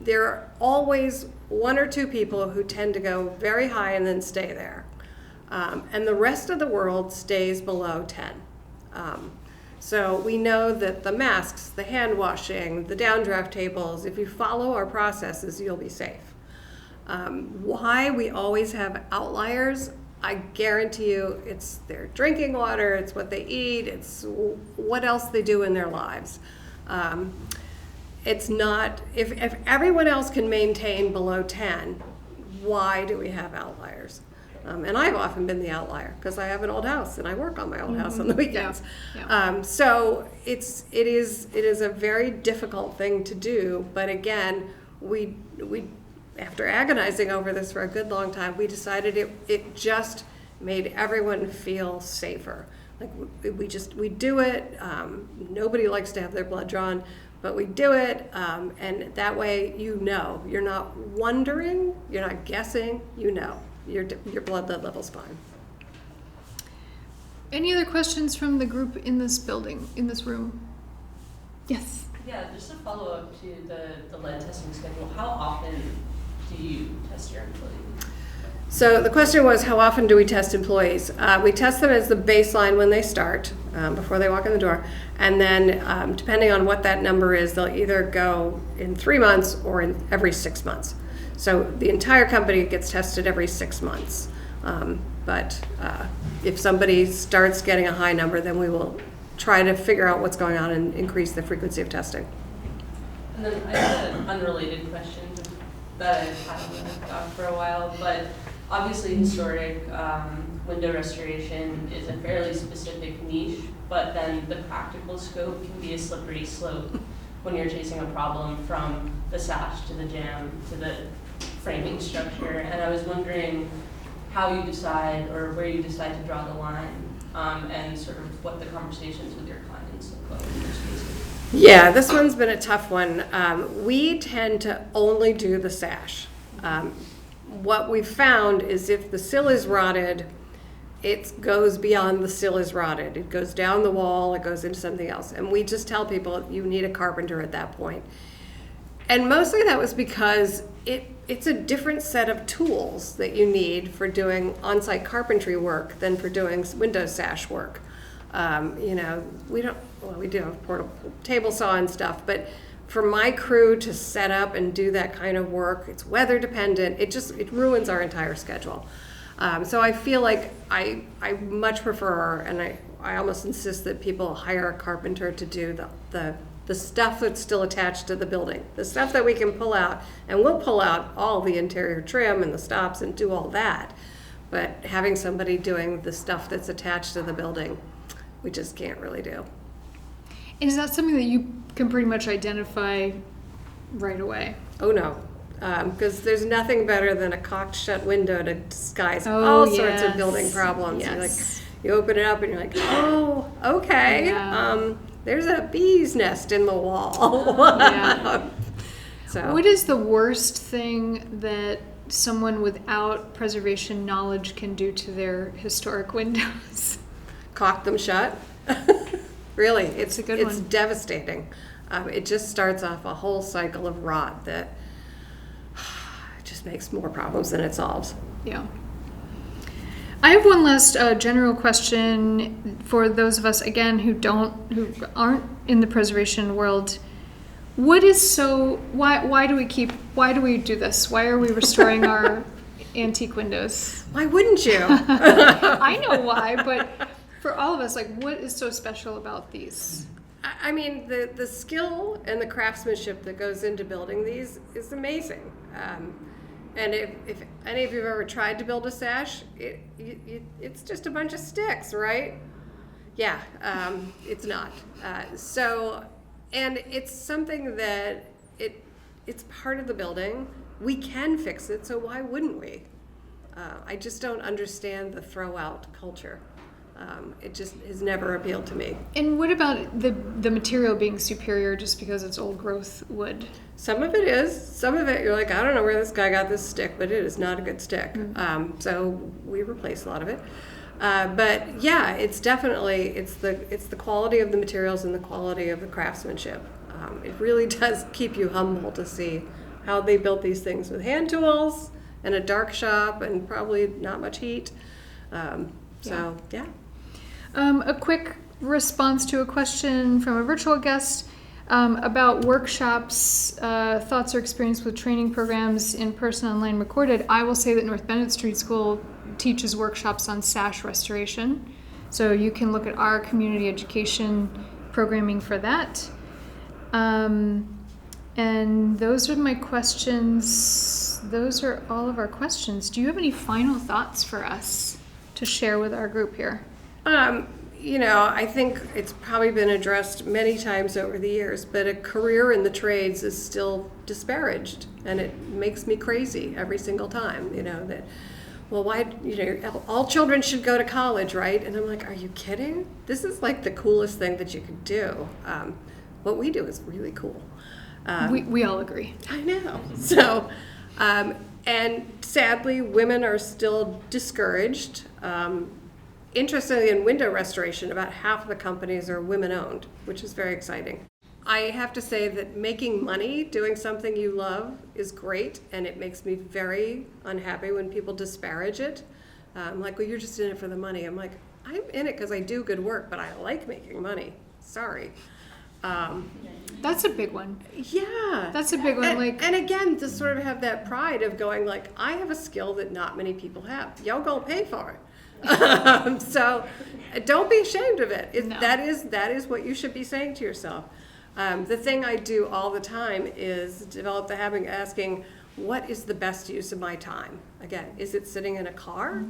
there are always 1 or 2 people who tend to go very high and then stay there. And the rest of the world stays below 10. So we know that the masks, the hand washing, the downdraft tables, if you follow our processes, you'll be safe. Why we always have outliers, I guarantee you it's their drinking water, it's what they eat, it's what else they do in their lives. It's not, if everyone else can maintain below 10, why do we have outliers? And I've often been the outlier because I have an old house and I work on my old house on the weekends. Yeah. So it is a very difficult thing to do. But again, we after agonizing over this for a good long time, we decided it just made everyone feel safer. Like we do it. Nobody likes to have their blood drawn, but we do it, and that way you're not wondering, you're not guessing, your blood level's fine. Any other questions from the group in this building, in this room? Yes. Yeah, just a follow-up to the lead testing schedule. How often do you test your employees? So the question was, how often do we test employees? We test them as the baseline when they start, before they walk in the door. And then depending on what that number is, they'll either go in 3 months or in every 6 months. So the entire company gets tested every 6 months. But if somebody starts getting a high number, then we will try to figure out what's going on and increase the frequency of testing. And then I have an unrelated question that I've had on the doc for a while, but obviously historic window restoration is a fairly specific niche, but then the practical scope can be a slippery slope when you're chasing a problem from the sash to the jamb to the framing structure. And I was wondering how you decide or where you decide to draw the line, and sort of what the conversations with your clients look like in those cases. Yeah, this one's been a tough one. We tend to only do the sash. What we've found is if the sill is rotted, it goes beyond the sill is rotted. It goes down the wall, it goes into something else. And we just tell people you need a carpenter at that point. And mostly that was because it's a different set of tools that you need for doing on-site carpentry work than for doing window sash work. We do have a portable table saw and stuff, but for my crew to set up and do that kind of work, it's weather dependent. It ruins our entire schedule. So I feel like I much prefer, and I almost insist that people hire a carpenter to do the stuff that's still attached to the building, the stuff that we can pull out, and we'll pull out all the interior trim and the stops and do all that. But having somebody doing the stuff that's attached to the building, we just can't really do. And is that something that you can pretty much identify right away? Oh no, because there's nothing better than a cocked shut window to disguise all sorts of building problems. Yes. You open it up and you're like, oh, okay. Yeah. There's a bee's nest in the wall. Yeah. So What is the worst thing that someone without preservation knowledge can do to their historic windows? Caulk them shut. Really, it's a good it's one. devastating. It just starts off a whole cycle of rot that just makes more problems than it solves. Yeah. I have one last general question for those of us, again, who aren't in the preservation world. Why do we do this? Why are we restoring our antique windows? Why wouldn't you? I know why, but for all of us, what is so special about these? I mean, the skill and the craftsmanship that goes into building these is amazing. And if any of you have ever tried to build a sash, it's just a bunch of sticks, right? Yeah, it's not. And it's something that it's part of the building. We can fix it, so why wouldn't we? I just don't understand the throw out culture. It just has never appealed to me. And what about the material being superior just because it's old growth wood? Some of it is. Some of it, you're like, I don't know where this guy got this stick, but it is not a good stick. Mm-hmm. So we replace a lot of it. But yeah, it's definitely, it's the quality of the materials and the quality of the craftsmanship. It really does keep you humble to see how they built these things with hand tools and a dark shop and probably not much heat. Yeah. A quick response to a question from a virtual guest. About workshops, thoughts or experience with training programs, in-person, online, recorded, I will say that North Bennett Street School teaches workshops on sash restoration. So you can look at our community education programming for that. And those are my questions. Those are all of our questions. Do you have any final thoughts for us to share with our group here? I think it's probably been addressed many times over the years, but a career in the trades is still disparaged, and it makes me crazy every single time, that, well, why, all children should go to college, right? And I'm like, are you kidding? This is like the coolest thing that you could do. What we do is really cool. We all agree. I know. So, and sadly, women are still discouraged. Interestingly, in window restoration, about half of the companies are women-owned, which is very exciting. I have to say that making money doing something you love is great, and it makes me very unhappy when people disparage it. Like, well, you're just in it for the money. I'm like, I'm in it because I do good work, but I like making money. Sorry. That's a big one. Yeah. That's a big one. And again, to sort of have that pride of going like, I have a skill that not many people have. Y'all gonna pay for it. So don't be ashamed of it. No. That is what you should be saying to yourself. The thing I do all the time is develop the habit of asking, what is the best use of my time? Again, is it sitting in a car?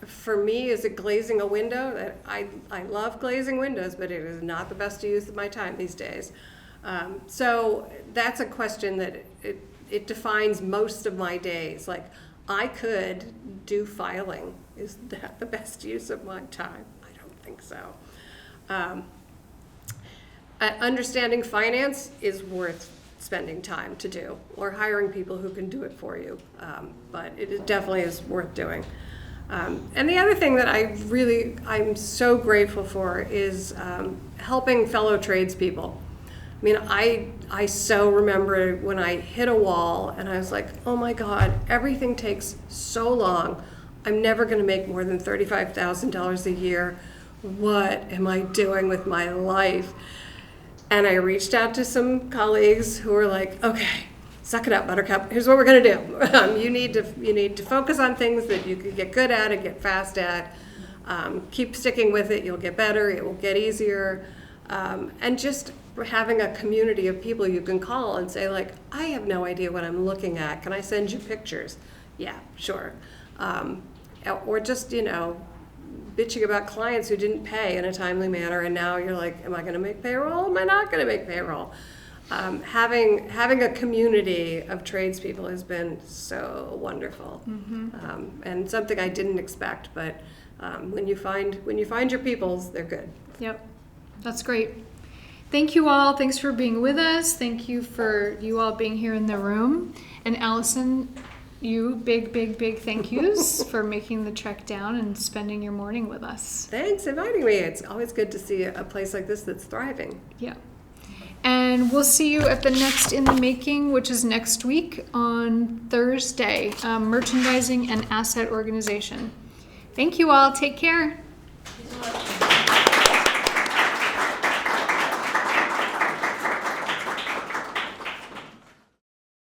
For me, is it glazing a window? I love glazing windows, but it is not the best use of my time these days. So that's a question that it defines most of my days. Like, I could do filing. Is that the best use of my time? I don't think so. Understanding finance is worth spending time to do, or hiring people who can do it for you. But it definitely is worth doing. And the other thing that I'm so grateful for is helping fellow tradespeople. I mean, I so remember when I hit a wall and I was like, oh my God, everything takes so long. I'm never going to make more than $35,000 a year. What am I doing with my life? And I reached out to some colleagues who were like, okay, suck it up, Buttercup. Here's what we're going to do. You need to focus on things that you can get good at and get fast at. Keep sticking with it. You'll get better. It will get easier. And just having a community of people you can call and say, like, I have no idea what I'm looking at. Can I send you pictures? Yeah, sure. Or just, bitching about clients who didn't pay in a timely manner, and now you're like, am I going to make payroll? Am I not going to make payroll? Having a community of tradespeople has been so wonderful, and something I didn't expect. But when you find your peoples, they're good. Yep, that's great. Thank you all. Thanks for being with us. Thank you for you all being here in the room. And Allison, you big thank yous for making the trek down and spending your morning with us. Thanks for inviting me. It's always good to see a place like this that's thriving. Yeah. And we'll see you at the next In the Making, which is next week on Thursday, merchandising and asset organization. Thank you all. Take care. Thank you so much.